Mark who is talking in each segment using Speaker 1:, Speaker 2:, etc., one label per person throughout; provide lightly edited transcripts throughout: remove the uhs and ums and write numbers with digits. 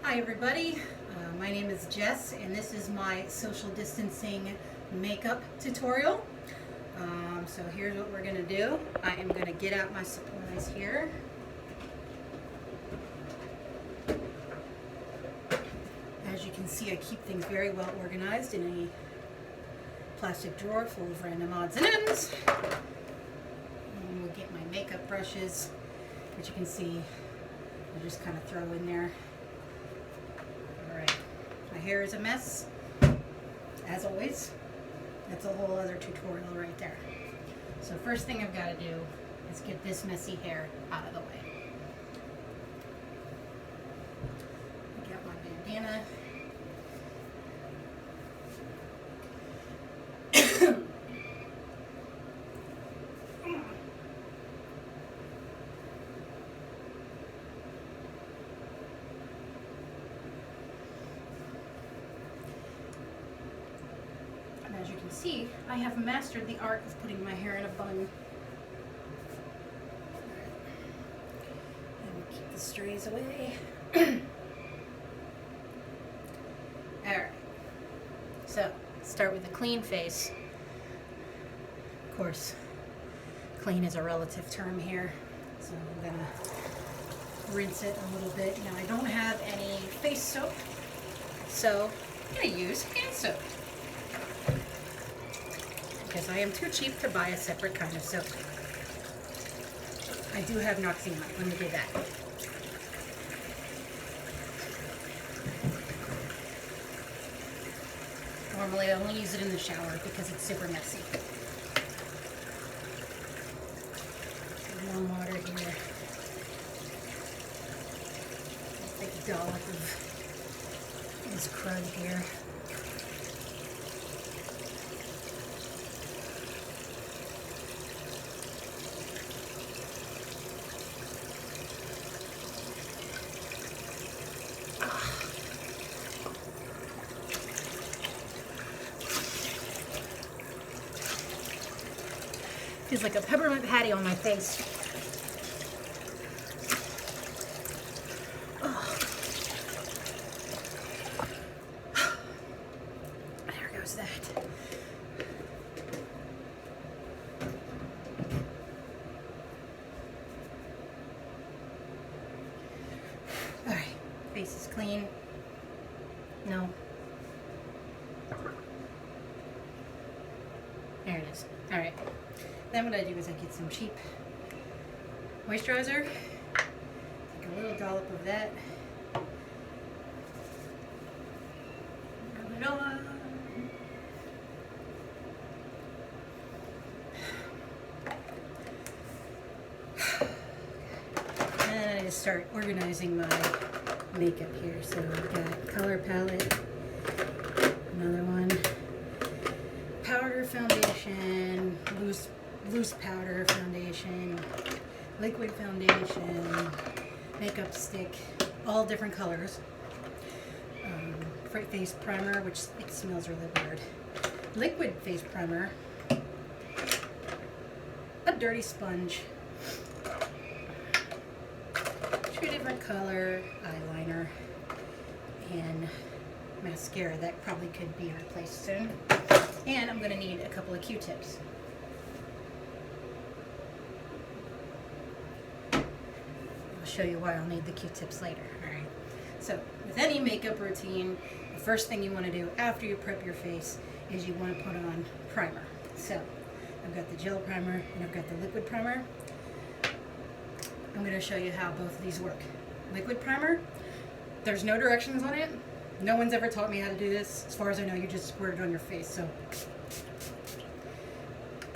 Speaker 1: Hi everybody, my name is Jess and this is my social distancing makeup tutorial. So here's what we're going to do. I am going to get out my supplies here. As you can see, I keep things very well organized in a plastic drawer full of random odds and ends. And we'll get my makeup brushes, which you can see I just kind of throw in there. Alright, my hair is a mess, as always. That's a whole other tutorial right there. So first thing I've got to do is get this messy hair out of the way. Get my bandana. As you can see, I have mastered the art of putting my hair in a bun. And we'll keep the strays away. Alright, so start with a clean face. Of course, clean is a relative term here, so I'm going to rinse it a little bit. Now I don't have any face soap, so I'm going to use hand soap. Because I am too cheap to buy a separate kind of soap. I do have Noxzema, let me do that. Normally I only use it in the shower because it's super messy. Warm water here. Take a dollop of this crud here. Feels like a peppermint patty on my face. Oh. There goes that. Alright, face is clean. No. There it is. Alright. Then what I do is I get some cheap moisturizer, take a little dollop of that, rub it on, and I just start organizing my makeup here. So I've got color palette, another one, powder foundation, loose powder foundation, liquid foundation, makeup stick, all different colors. Face primer, which it smells really weird. Liquid face primer, a dirty sponge, 2 different color eyeliner, and mascara that probably could be replaced soon. And I'm going to need a couple of Q-tips. Show you why I'll need the Q-tips later. Alright, so with any makeup routine, the first thing you want to do after you prep your face is you want to put on primer. So I've got the gel primer and I've got the liquid primer. I'm going to show you how both of these work. Liquid primer, there's no directions on it. No one's ever taught me how to do this. As far as I know, you just squirt it on your face. So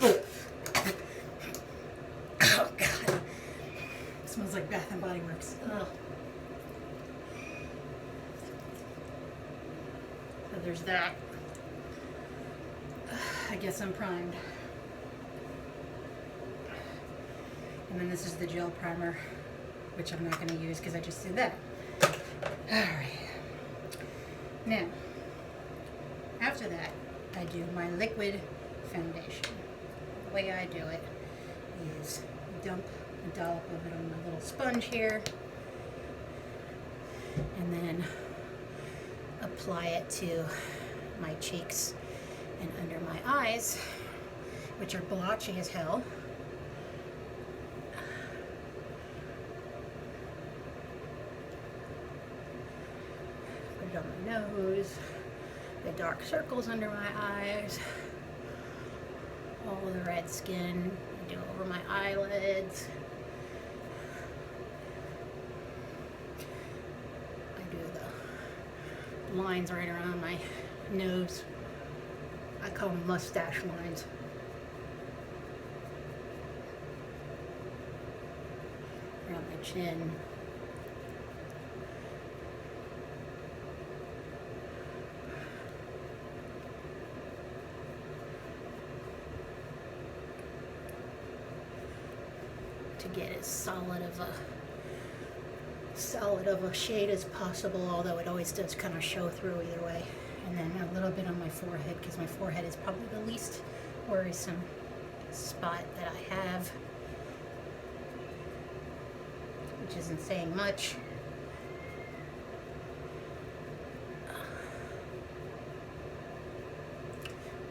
Speaker 1: oh god. Smells like Bath and Body Works. Ugh. So there's that. I guess I'm primed. And then this is the gel primer, which I'm not going to use because I just did that. Alright. Now, after that, I do my liquid foundation. The way I do it is dump a dollop of it on my little sponge here, and then apply it to my cheeks and under my eyes, which are blotchy as hell. Put it on my nose, the dark circles under my eyes, all of the red skin, I do over my eyelids. I do the lines right around my nose. I call them mustache lines. Around my chin. To get as solid of a shade as possible, although it always does kind of show through either way. And then a little bit on my forehead, because my forehead is probably the least worrisome spot that I have, which isn't saying much.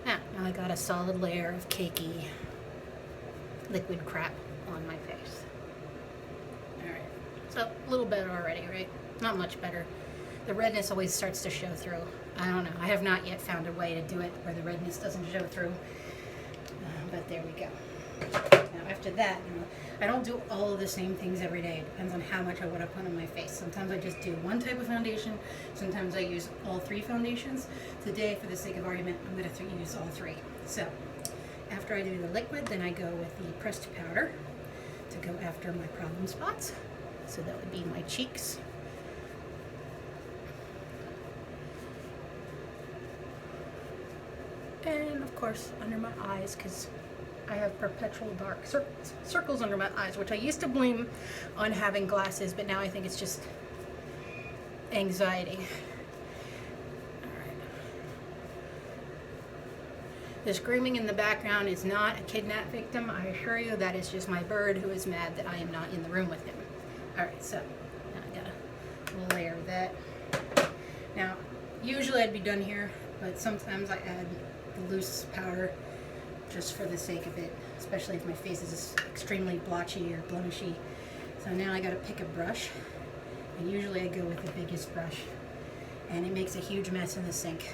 Speaker 1: Now I got a solid layer of cakey liquid crap on my face. Alright, so a little better already, right? Not much better. The redness always starts to show through. I don't know. I have not yet found a way to do it where the redness doesn't show through. But there we go. Now after that, I don't do all of the same things every day. It depends on how much I want to put on my face. Sometimes I just do one type of foundation. Sometimes I use all three foundations. Today, for the sake of argument, I'm going to use all three. So after I do the liquid, then I go with the pressed powder to go after my problem spots. So that would be my cheeks. And of course under my eyes, because I have perpetual dark circles under my eyes, which I used to blame on having glasses, but now I think it's just anxiety. Alright. The screaming in the background is not a kidnap victim, I assure you. That is just my bird who is mad that I am not in the room with him. Alright, so now I gotta layer that. Now, usually I'd be done here, but sometimes I add the loose powder just for the sake of it, especially if my face is extremely blotchy or blemishy. So now I gotta pick a brush, and usually I go with the biggest brush, and it makes a huge mess in the sink.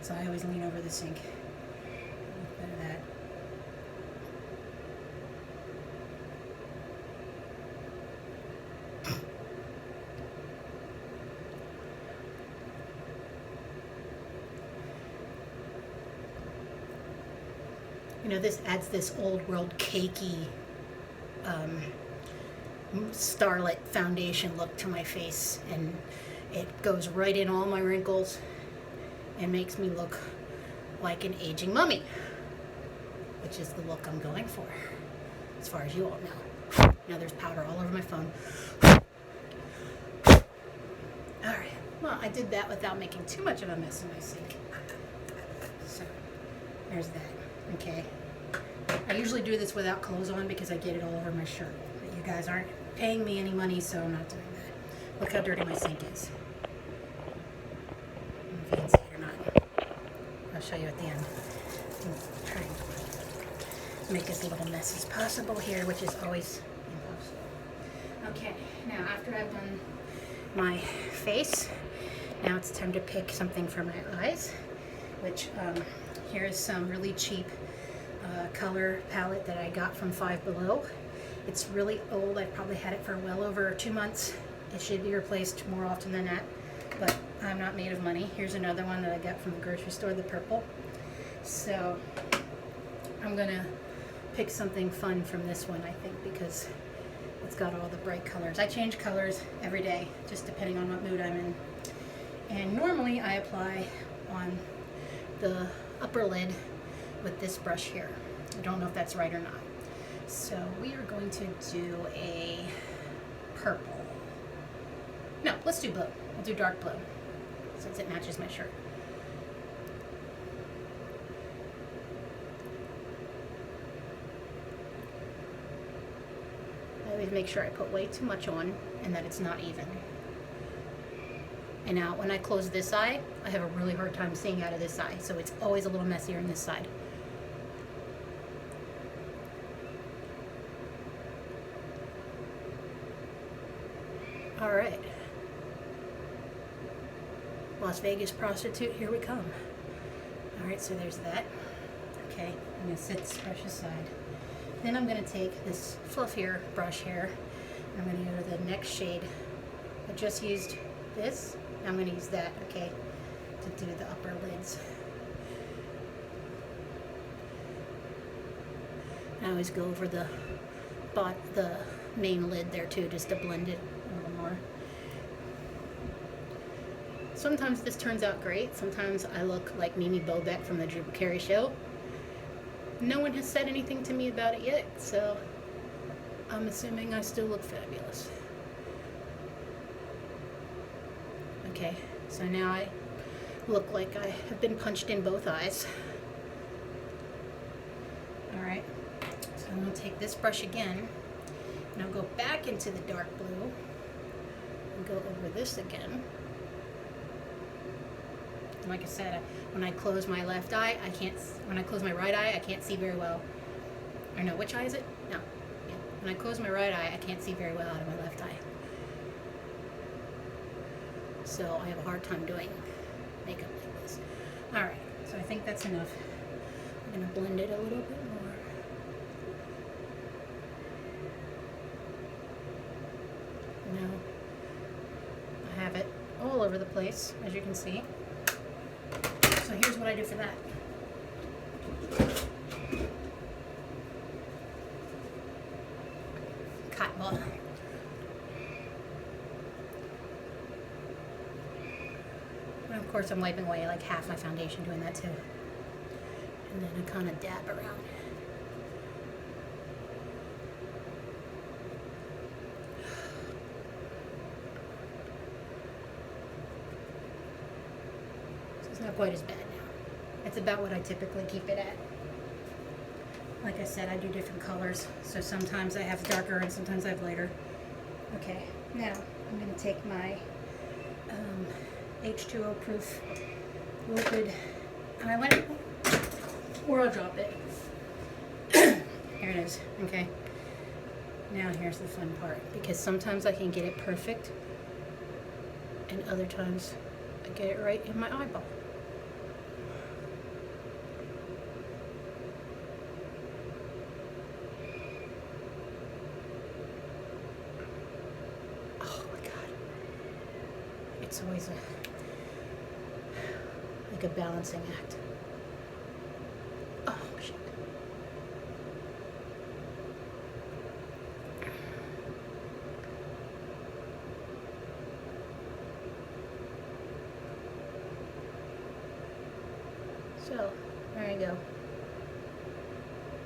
Speaker 1: So I always lean over the sink. A bit of that. This adds this old world cakey starlit foundation look to my face, and it goes right in all my wrinkles and makes me look like an aging mummy, which is the look I'm going for, as far as you all know. Now there's powder all over my phone. Alright, well, I did that without making too much of a mess in my sink. So, there's that. Okay. I usually do this without clothes on because I get it all over my shirt. But you guys aren't paying me any money, so I'm not doing that. Look how dirty my sink is. I don't know if you can see it or not. I'll show you at the end. I'm trying to make as little mess as possible here, which is always impossible. Okay, now after I've done my face, now it's time to pick something for my eyes, which here's some really cheap color palette that I got from Five Below. It's really old. I've probably had it for well over 2 months. It should be replaced more often than that, but I'm not made of money. Here's another one that I got from the grocery store, the purple. So I'm gonna pick something fun from this one, I think, because it's got all the bright colors. I change colors every day, just depending on what mood I'm in. And normally I apply on the upper lid with this brush here. I don't know if that's right or not. So we are going to do a purple. No, let's do blue. We'll do dark blue, since it matches my shirt. I always make sure I put way too much on and that it's not even. And now when I close this eye, I have a really hard time seeing out of this eye. So it's always a little messier on this side. All right. Las Vegas prostitute, here we come. All right, so there's that. Okay, I'm gonna set this brush aside. Then I'm gonna take this fluffier brush here. I'm gonna go to the next shade. I just used this. I'm gonna use that, okay, to do the upper lids. I always go over the main lid there too, just to blend it a little more. Sometimes this turns out great. Sometimes I look like Mimi Bobek from the Drew Carey show. No one has said anything to me about it yet, so I'm assuming I still look fabulous. Okay, so now I look like I have been punched in both eyes. Alright, so I'm going to take this brush again, and I'll go back into the dark blue, and go over this again. And like I said, when I close my left eye, when I close my right eye, I can't see very well. Or no, which eye is it? No. Yeah. When I close my right eye, I can't see very well out of my left eye. So I have a hard time doing makeup like this. Alright, so I think that's enough. I'm going to blend it a little bit more. Now, I have it all over the place, as you can see. So here's what I do for that. Cotton ball. And of course I'm wiping away like half my foundation doing that too. And then I kind of dab around. It's not quite as bad now. It's about what I typically keep it at. Like I said, I do different colors, so sometimes I have darker and sometimes I have lighter. Okay, now I'm going to take my H2O proof liquid eyeliner, or I'll drop it. Here it is, okay. Now here's the fun part, because sometimes I can get it perfect, and other times I get it right in my eyeball. It's always like a balancing act. Oh, shit. So, there you go.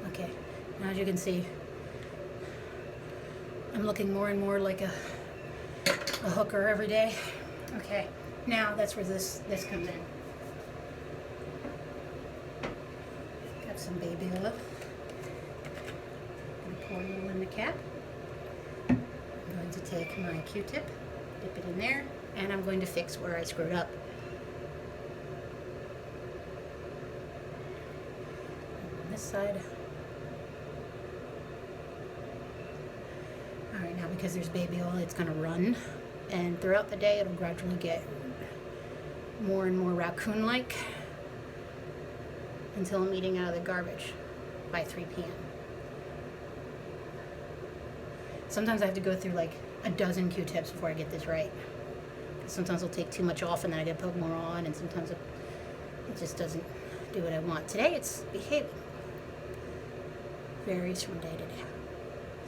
Speaker 1: Okay, now as you can see, I'm looking more and more like a hooker every day. Okay, now that's where this comes in. Got some baby oil. I'm going to pour a little in the cap. I'm going to take my Q-tip, dip it in there, and I'm going to fix where I screwed up. On this side. Alright, now because there's baby oil, it's going to run. And throughout the day, it'll gradually get more and more raccoon-like until I'm eating out of the garbage by 3 p.m. Sometimes I have to go through like a dozen Q-tips before I get this right. Sometimes I'll take too much off and then I gotta put more on, and sometimes it just doesn't do what I want. Today, it's behaving. Varies from day to day.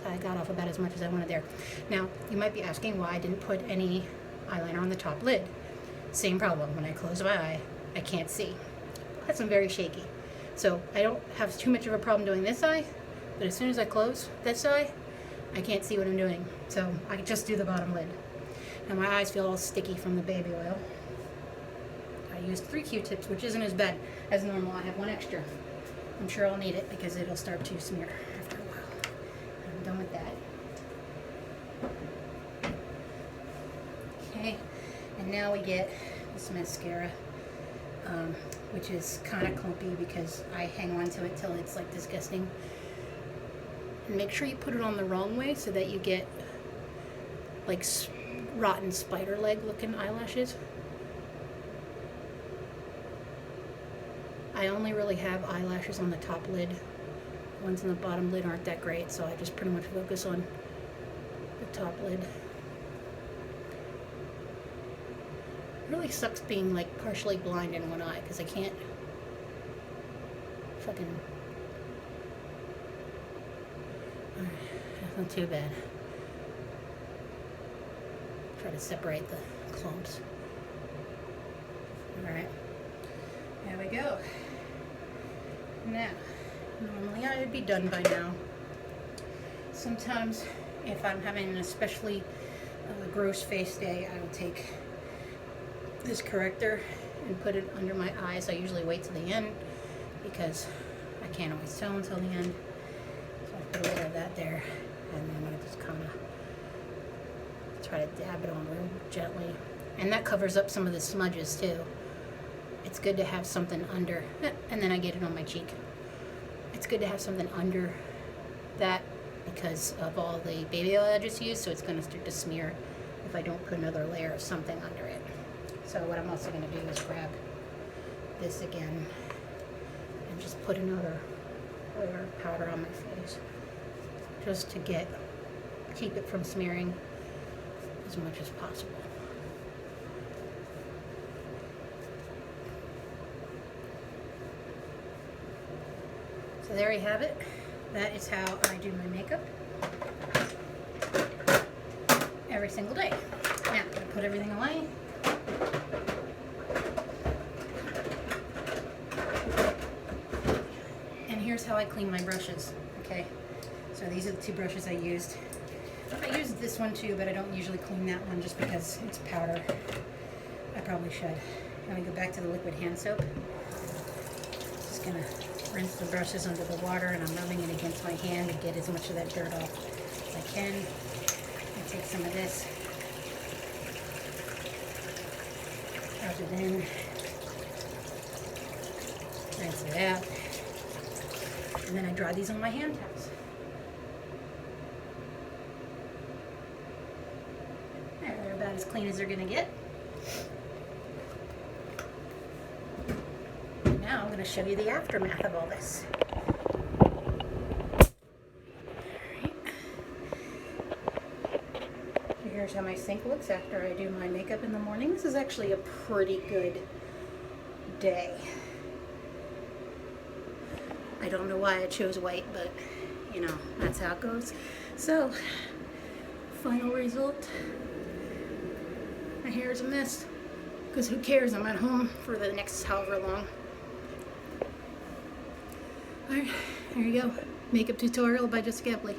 Speaker 1: I got off about as much as I wanted there. Now, you might be asking why I didn't put any eyeliner on the top lid. Same problem. When I close my eye, I can't see. Plus, I'm very shaky. So I don't have too much of a problem doing this eye, but as soon as I close this eye, I can't see what I'm doing. So I just do the bottom lid. And my eyes feel all sticky from the baby oil. I used 3 Q-tips, which isn't as bad as normal. I have 1 extra. I'm sure I'll need it because it'll start to smear after a while. I'm done with that. Okay, And now we get this mascara, which is kind of clumpy because I hang on to it till it's like disgusting. And make sure you put it on the wrong way so that you get like rotten spider leg looking eyelashes. I only really have eyelashes on the top lid. The ones on the bottom lid aren't that great, so I just pretty much focus on the top lid. It really sucks being like partially blind in one eye because I can't fucking... That's not too bad. Try to separate the clumps. Alright. There we go. Now, normally I would be done by now. Sometimes, if I'm having an especially gross face day, I will take this corrector and put it under my eyes. I usually wait till the end because I can't always tell until the end. So I put a little of that there, and then I just kind of try to dab it on real gently. And that covers up some of the smudges too. It's good to have something under, and then I get it on my cheek. It's good to have something under that because of all the baby oil I just used, so it's going to start to smear if I don't put another layer of something under it. So what I'm also going to do is grab this again and just put another layer of powder on my face just to keep it from smearing as much as possible. So there you have it. That is how I do my makeup every single day. Now, I'm going to put everything away. And here's how I clean my brushes, okay? So these are the two brushes I used. I used this one too, but I don't usually clean that one just because it's powder. I probably should. I'm going to go back to the liquid hand soap. Just going to rinse the brushes under the water, and I'm rubbing it against my hand to get as much of that dirt off as I can. I take some of this, rub it in, rinse it out, and then I dry these on my hand towels. There, they're about as clean as they're going to get. Now I'm going to show you the aftermath of all this. Alright. Here's how my sink looks after I do my makeup in the morning. This is actually a pretty good day. I don't know why I chose white, but you know, that's how it goes. So, final result. My hair is a mess. Because who cares? I'm at home for the next however long. Alright, there you go. Makeup tutorial by Jessica Epley.